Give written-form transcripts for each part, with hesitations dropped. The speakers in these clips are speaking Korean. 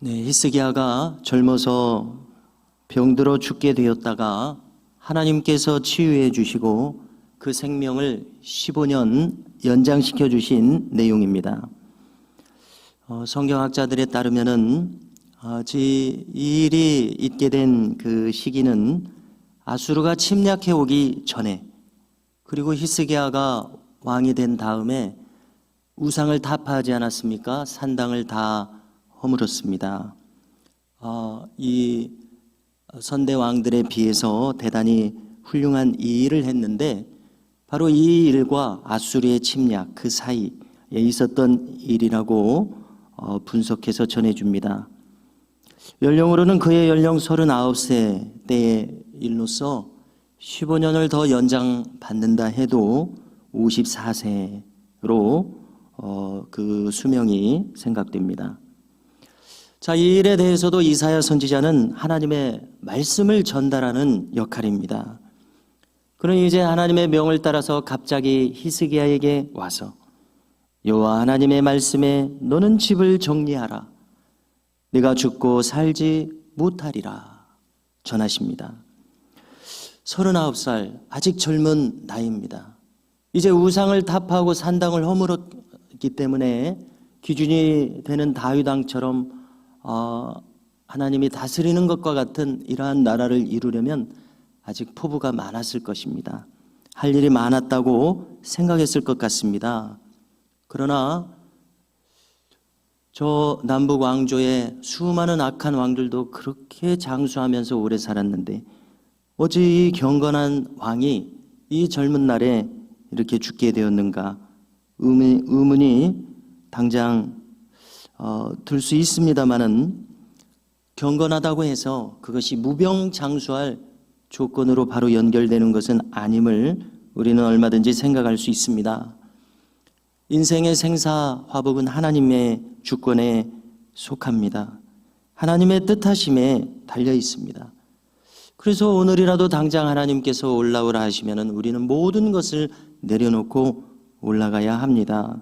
네, 히스기야가 젊어서 병들어 죽게 되었다가 하나님께서 치유해 주시고 그 생명을 15년 연장시켜 주신 내용입니다. 성경학자들에 따르면은 이 일이 있게 된 그 시기는 아수르가 침략해 오기 전에, 그리고 히스기야가 왕이 된 다음에 우상을 타파하지 않았습니까? 산당을 다 허물었습니다. 이 선대 왕들에 비해서 대단히 훌륭한 이 일을 했는데, 바로 이 일과 아수르의 침략 그 사이에 있었던 일이라고 분석해서 전해줍니다. 연령으로는 그의 연령 39세 때의 일로서 15년을 더 연장받는다 해도 54세로 그 수명이 생각됩니다. 자, 이 일에 대해서도 이사야 선지자는 하나님의 말씀을 전달하는 역할입니다. 그는 이제 하나님의 명을 따라서 갑자기 히스기야에게 와서 여호와 하나님의 말씀에 너는 집을 정리하라, 네가 죽고 살지 못하리라 전하십니다. 39살, 아직 젊은 나이입니다. 이제 우상을 타파하고 산당을 허물었기 때문에 기준이 되는 다윗 왕처럼 하나님이 다스리는 것과 같은 이러한 나라를 이루려면 아직 포부가 많았을 것입니다. 할 일이 많았다고 생각했을 것 같습니다. 그러나 저 남북 왕조의 수많은 악한 왕들도 그렇게 장수하면서 오래 살았는데 어찌 이 경건한 왕이 이 젊은 날에 이렇게 죽게 되었는가 의문이 당장 들 수 있습니다만은, 경건하다고 해서 그것이 무병장수할 조건으로 바로 연결되는 것은 아님을 우리는 얼마든지 생각할 수 있습니다. 인생의 생사화복은 하나님의 주권에 속합니다. 하나님의 뜻하심에 달려 있습니다. 그래서 오늘이라도 당장 하나님께서 올라오라 하시면 우리는 모든 것을 내려놓고 올라가야 합니다.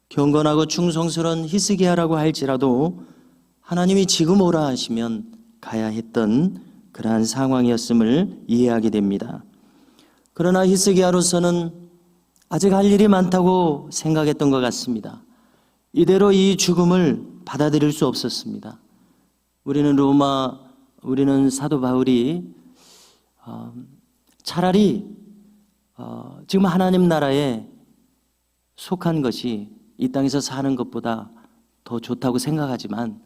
경건하고 충성스러운 히스기야라고 할지라도 하나님이 지금 오라 하시면 가야 했던 그러한 상황이었음을 이해하게 됩니다. 그러나 히스기야로서는 아직 할 일이 많다고 생각했던 것 같습니다. 이대로 이 죽음을 받아들일 수 없었습니다. 우리는 사도 바울이 차라리 지금 하나님 나라에 속한 것이 이 땅에서 사는 것보다 더 좋다고 생각하지만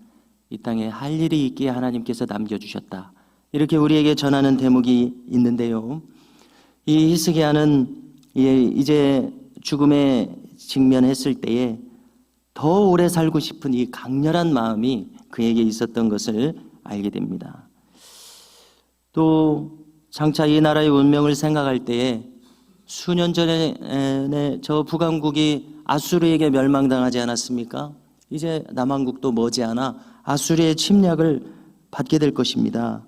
이 땅에 할 일이 있기에 하나님께서 남겨주셨다, 이렇게 우리에게 전하는 대목이 있는데요. 이 히스기야는 이제 죽음에 직면했을 때에 더 오래 살고 싶은 이 강렬한 마음이 그에게 있었던 것을 알게 됩니다. 또 장차 이 나라의 운명을 생각할 때에 수년 전에 저 북왕국이 아수르에게 멸망당하지 않았습니까? 이제 남왕국도 머지않아 아수르의 침략을 받게 될 것입니다.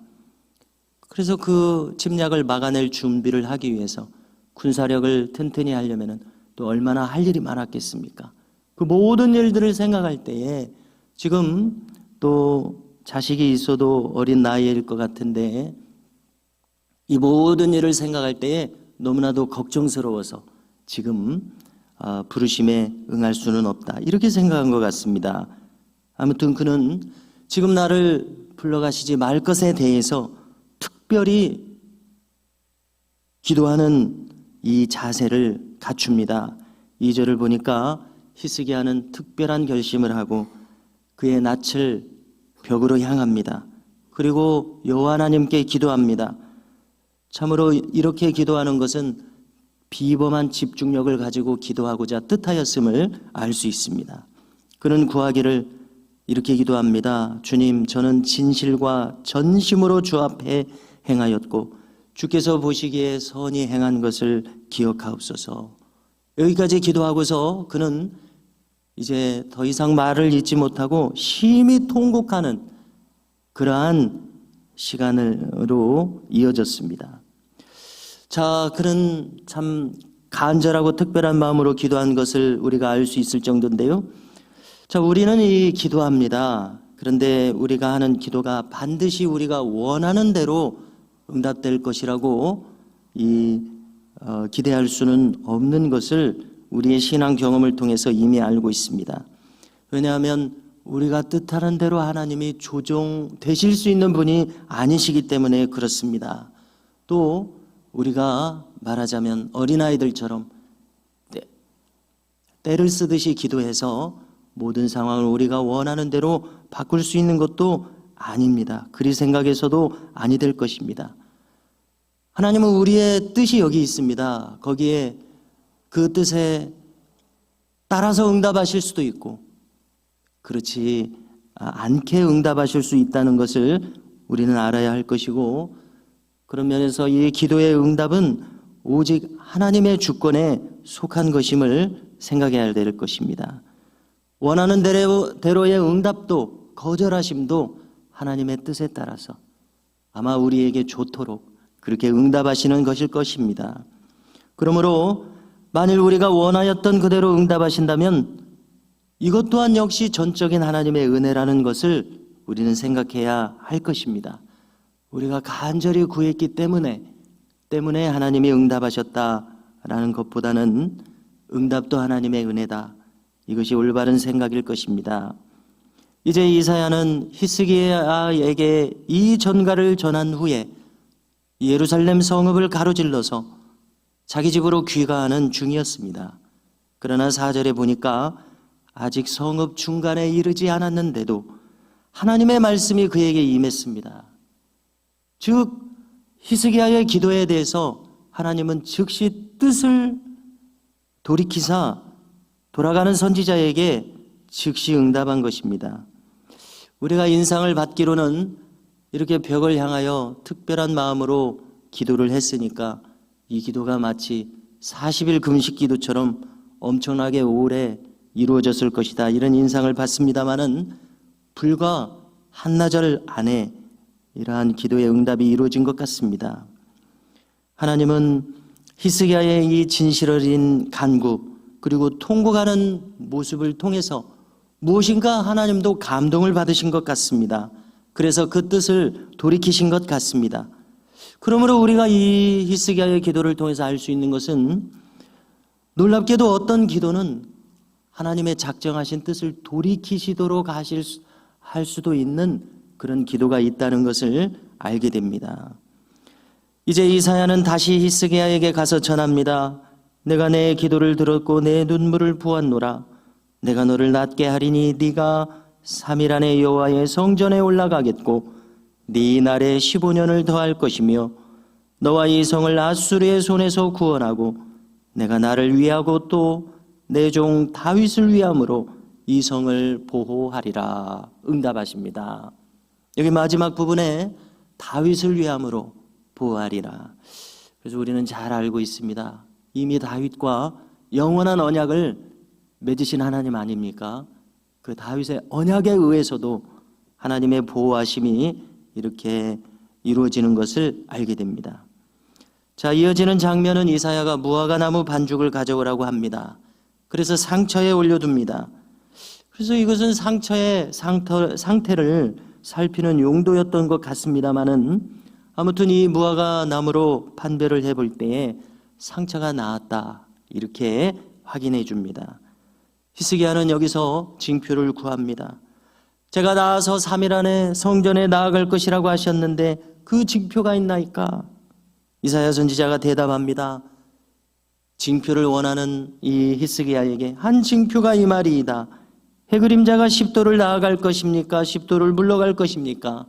그래서 그 침략을 막아낼 준비를 하기 위해서 군사력을 튼튼히 하려면 또 얼마나 할 일이 많았겠습니까? 그 모든 일들을 생각할 때에 지금 또 자식이 있어도 어린 나이일 것 같은데 이 모든 일을 생각할 때에 너무나도 걱정스러워서 지금 부르심에 응할 수는 없다, 이렇게 생각한 것 같습니다. 아무튼 그는 지금 나를 불러가시지 말 것에 대해서 특별히 기도하는 이 자세를 갖춥니다. 2절을 보니까 히스기야는 특별한 결심을 하고 그의 낯을 벽으로 향합니다. 그리고 여호와 하나님께 기도합니다. 참으로 이렇게 기도하는 것은 비범한 집중력을 가지고 기도하고자 뜻하였음을 알 수 있습니다. 그는 구하기를 이렇게 기도합니다. 주님, 저는 진실과 전심으로 주 앞에 행하였고 주께서 보시기에 선히 행한 것을 기억하옵소서. 여기까지 기도하고서 그는 이제 더 이상 말을 잇지 못하고 심히 통곡하는 그러한 시간으로 이어졌습니다. 자, 그는 참 간절하고 특별한 마음으로 기도한 것을 우리가 알 수 있을 정도인데요. 자, 우리는 이 기도합니다. 그런데 우리가 하는 기도가 반드시 우리가 원하는 대로 응답될 것이라고 기대할 수는 없는 것을 우리의 신앙 경험을 통해서 이미 알고 있습니다. 왜냐하면 우리가 뜻하는 대로 하나님이 조종되실 수 있는 분이 아니시기 때문에 그렇습니다. 또 우리가 말하자면 어린아이들처럼 때를 쓰듯이 기도해서 모든 상황을 우리가 원하는 대로 바꿀 수 있는 것도 아닙니다. 그리 생각해서도 아니 될 것입니다. 하나님은 우리의 뜻이 여기 있습니다. 거기에 그 뜻에 따라서 응답하실 수도 있고 그렇지 않게 응답하실 수 있다는 것을 우리는 알아야 할 것이고, 그런 면에서 이 기도의 응답은 오직 하나님의 주권에 속한 것임을 생각해야 될 것입니다. 원하는 대로의 응답도 거절하심도 하나님의 뜻에 따라서 아마 우리에게 좋도록 그렇게 응답하시는 것일 것입니다. 그러므로 만일 우리가 원하였던 그대로 응답하신다면 이것 또한 역시 전적인 하나님의 은혜라는 것을 우리는 생각해야 할 것입니다. 우리가 간절히 구했기 때문에 하나님이 응답하셨다라는 것보다는 응답도 하나님의 은혜다. 이것이 올바른 생각일 것입니다. 이제 이사야는 히스기야에게 이 전가를 전한 후에 예루살렘 성읍을 가로질러서 자기 집으로 귀가하는 중이었습니다. 그러나 4절에 보니까 아직 성읍 중간에 이르지 않았는데도 하나님의 말씀이 그에게 임했습니다. 즉 히스기야의 기도에 대해서 하나님은 즉시 뜻을 돌이키사 돌아가는 선지자에게 즉시 응답한 것입니다. 우리가 인상을 받기로는 이렇게 벽을 향하여 특별한 마음으로 기도를 했으니까 이 기도가 마치 40일 금식 기도처럼 엄청나게 오래 이루어졌을 것이다, 이런 인상을 받습니다마는 불과 한나절 안에 이러한 기도의 응답이 이루어진 것 같습니다. 하나님은 히스기야의 이 진실 어린 간구 그리고 통곡하는 모습을 통해서 무엇인가 하나님도 감동을 받으신 것 같습니다. 그래서 그 뜻을 돌이키신 것 같습니다. 그러므로 우리가 이 히스기야의 기도를 통해서 알 수 있는 것은 놀랍게도 어떤 기도는 하나님의 작정하신 뜻을 돌이키시도록 할 수도 있는 그런 기도가 있다는 것을 알게 됩니다. 이제 이사야는 다시 히스기야에게 가서 전합니다. 내가 내 기도를 들었고 내 눈물을 보았노라. 내가 너를 낫게 하리니 네가 3일 안에 여호와의 성전에 올라가겠고 네 날에 15년을 더할 것이며 너와 이 성을 아수르의 손에서 구원하고 내가 나를 위하고 또 내 종 다윗을 위함으로 이 성을 보호하리라. 응답하십니다. 여기 마지막 부분에 다윗을 위함으로 보호하리라. 그래서 우리는 잘 알고 있습니다. 이미 다윗과 영원한 언약을 맺으신 하나님 아닙니까? 그 다윗의 언약에 의해서도 하나님의 보호하심이 이렇게 이루어지는 것을 알게 됩니다. 자, 이어지는 장면은 이사야가 무화과 나무 반죽을 가져오라고 합니다. 그래서 상처에 올려둡니다. 그래서 이것은 상처의 상태를 살피는 용도였던 것 같습니다만은 아무튼 이 무화과 나무로 판별을 해볼 때에 상처가 나았다, 이렇게 확인해 줍니다. 히스기야는 여기서 징표를 구합니다. 제가 나아서 3일 안에 성전에 나아갈 것이라고 하셨는데 그 징표가 있나이까? 이사야 선지자가 대답합니다. 징표를 원하는 이 히스기야에게 한 징표가 이 말이이다. 해 그림자가 10도를 나아갈 것입니까? 10도를 물러갈 것입니까?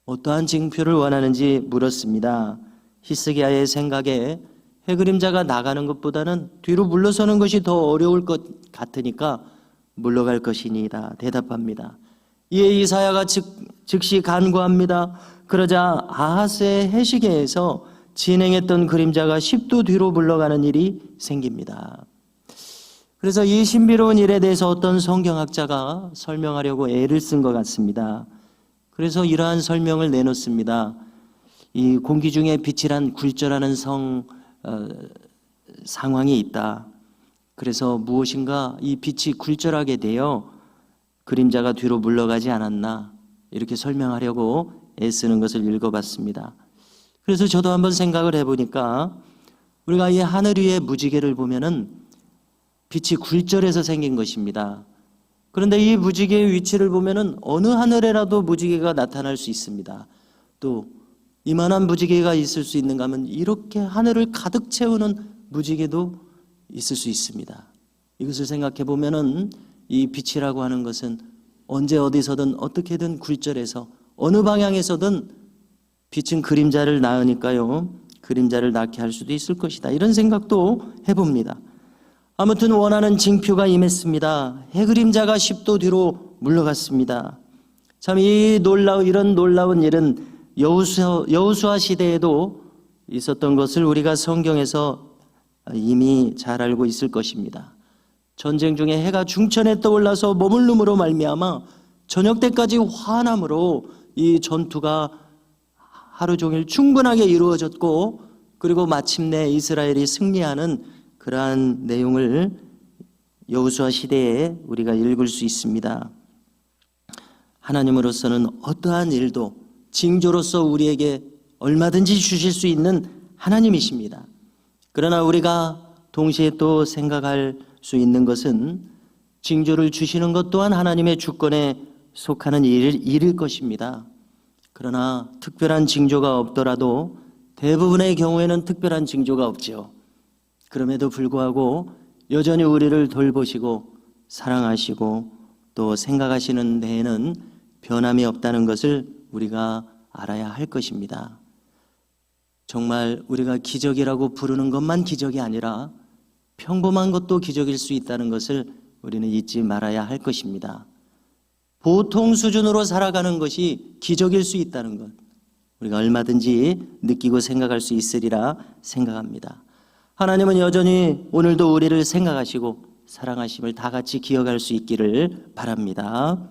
어떠한 징표를 원하는지 물었습니다. 히스기야의 생각에 해 그림자가 나가는 것보다는 뒤로 물러서는 것이 더 어려울 것 같으니까 물러갈 것이니이다 대답합니다. 이에 이사야가 즉시 간구합니다. 그러자 아하스의 해시계에서 진행했던 그림자가 10도 뒤로 물러가는 일이 생깁니다. 그래서 이 신비로운 일에 대해서 어떤 성경학자가 설명하려고 애를 쓴 것 같습니다. 그래서 이러한 설명을 내놓습니다. 이 공기 중에 빛이란 굴절하는 상황이 있다. 그래서 무엇인가 이 빛이 굴절하게 되어 그림자가 뒤로 물러가지 않았나 이렇게 설명하려고 애쓰는 것을 읽어봤습니다. 그래서 저도 한번 생각을 해보니까 우리가 이 하늘 위의 무지개를 보면은 빛이 굴절해서 생긴 것입니다. 그런데 이 무지개의 위치를 보면은 어느 하늘에라도 무지개가 나타날 수 있습니다. 또 이만한 무지개가 있을 수 있는가 하면 이렇게 하늘을 가득 채우는 무지개도 있을 수 있습니다. 이것을 생각해 보면은 이 빛이라고 하는 것은 언제 어디서든 어떻게든 굴절해서 어느 방향에서든 빛은 그림자를 낳으니까요. 그림자를 낳게 할 수도 있을 것이다. 이런 생각도 해봅니다. 아무튼 원하는 징표가 임했습니다. 해그림자가 10도 뒤로 물러갔습니다. 참 이런 놀라운 일은 여호수아 시대에도 있었던 것을 우리가 성경에서 이미 잘 알고 있을 것입니다. 전쟁 중에 해가 중천에 떠올라서 머물름으로 말미암아 저녁 때까지 환함으로 이 전투가 하루 종일 충분하게 이루어졌고 그리고 마침내 이스라엘이 승리하는 그러한 내용을 여호수아 시대에 우리가 읽을 수 있습니다. 하나님으로서는 어떠한 일도 징조로서 우리에게 얼마든지 주실 수 있는 하나님이십니다. 그러나 우리가 동시에 또 생각할 수 있는 것은 징조를 주시는 것 또한 하나님의 주권에 속하는 일일 것입니다. 그러나 특별한 징조가 없더라도 대부분의 경우에는 특별한 징조가 없죠. 그럼에도 불구하고 여전히 우리를 돌보시고 사랑하시고 또 생각하시는 데에는 변함이 없다는 것을 우리가 알아야 할 것입니다. 정말 우리가 기적이라고 부르는 것만 기적이 아니라 평범한 것도 기적일 수 있다는 것을 우리는 잊지 말아야 할 것입니다. 보통 수준으로 살아가는 것이 기적일 수 있다는 것 우리가 얼마든지 느끼고 생각할 수 있으리라 생각합니다. 하나님은 여전히 오늘도 우리를 생각하시고 사랑하심을 다 같이 기억할 수 있기를 바랍니다.